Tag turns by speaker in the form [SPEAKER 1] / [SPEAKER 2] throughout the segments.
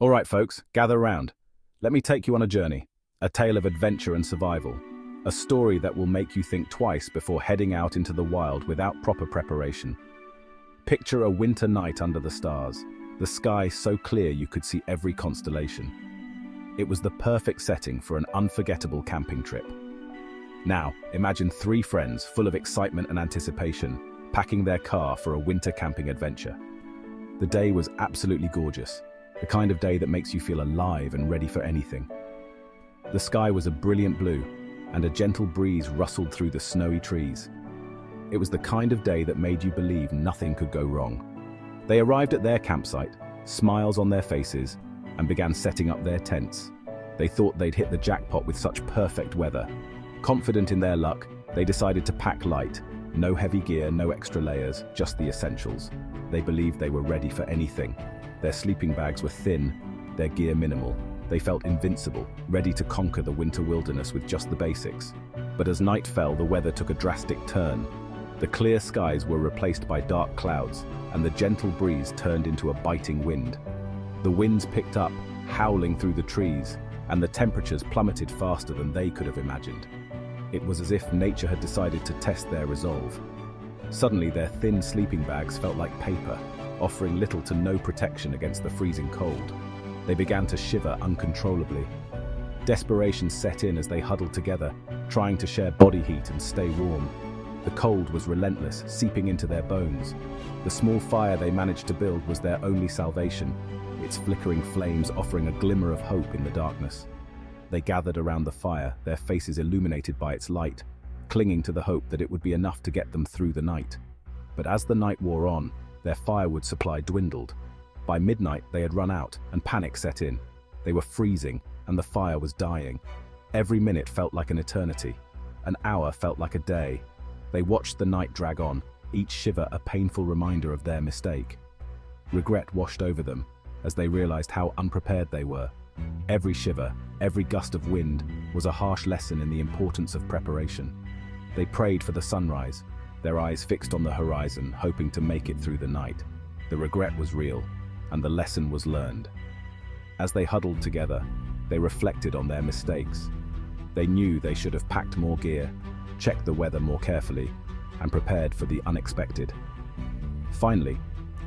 [SPEAKER 1] All right, folks, gather round. Let me take you on a journey, a tale of adventure and survival, a story that will make you think twice before heading out into the wild without proper preparation. Picture a winter night under the stars, the sky so clear you could see every constellation. It was the perfect setting for an unforgettable camping trip. Now, imagine three friends full of excitement and anticipation, packing their car for a winter camping adventure. The day was absolutely gorgeous, the kind of day that makes you feel alive and ready for anything. The sky was a brilliant blue, and a gentle breeze rustled through the snowy trees. It was the kind of day that made you believe nothing could go wrong. They arrived at their campsite, smiles on their faces, and began setting up their tents. They thought they'd hit the jackpot with such perfect weather. Confident in their luck, they decided to pack light. No heavy gear, no extra layers, just the essentials. They believed they were ready for anything. Their sleeping bags were thin, their gear minimal. They felt invincible, ready to conquer the winter wilderness with just the basics. But as night fell, the weather took a drastic turn. The clear skies were replaced by dark clouds, and the gentle breeze turned into a biting wind. The winds picked up, howling through the trees, and the temperatures plummeted faster than they could have imagined. It was as if nature had decided to test their resolve. Suddenly, their thin sleeping bags felt like paper, offering little to no protection against the freezing cold. They began to shiver uncontrollably. Desperation set in as they huddled together, trying to share body heat and stay warm. The cold was relentless, seeping into their bones. The small fire they managed to build was their only salvation, its flickering flames offering a glimmer of hope in the darkness. They gathered around the fire, their faces illuminated by its light, clinging to the hope that it would be enough to get them through the night. But as the night wore on, their firewood supply dwindled. By midnight, they had run out, and panic set in. They were freezing, and the fire was dying. Every minute felt like an eternity. An hour felt like a day. They watched the night drag on, each shiver a painful reminder of their mistake. Regret washed over them, as they realized how unprepared they were. Every shiver, every gust of wind, was a harsh lesson in the importance of preparation. They prayed for the sunrise, their eyes fixed on the horizon, hoping to make it through the night. The regret was real, and the lesson was learned. As they huddled together, they reflected on their mistakes. They knew they should have packed more gear, checked the weather more carefully, and prepared for the unexpected. Finally,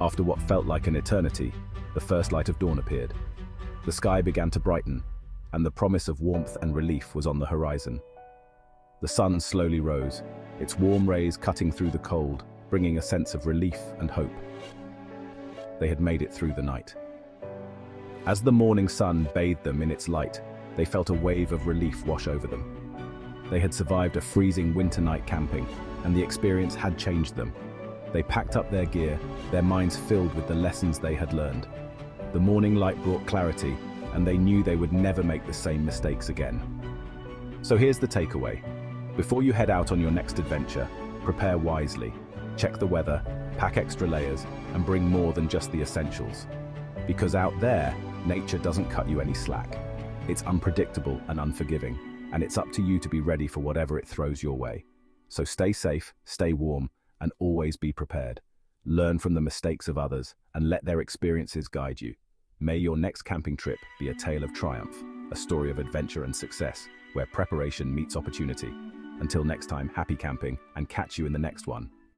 [SPEAKER 1] after what felt like an eternity, the first light of dawn appeared. The sky began to brighten, and the promise of warmth and relief was on the horizon. The sun slowly rose, its warm rays cutting through the cold, bringing a sense of relief and hope. They had made it through the night. As the morning sun bathed them in its light, they felt a wave of relief wash over them. They had survived a freezing winter night camping, and the experience had changed them. They packed up their gear, their minds filled with the lessons they had learned. The morning light brought clarity, and they knew they would never make the same mistakes again. So here's the takeaway. Before you head out on your next adventure, prepare wisely. Check the weather, pack extra layers, and bring more than just the essentials. Because out there, nature doesn't cut you any slack. It's unpredictable and unforgiving, and it's up to you to be ready for whatever it throws your way. So stay safe, stay warm, and always be prepared. Learn from the mistakes of others, and let their experiences guide you. May your next camping trip be a tale of triumph, a story of adventure and success, where preparation meets opportunity. Until next time, happy camping, and catch you in the next one.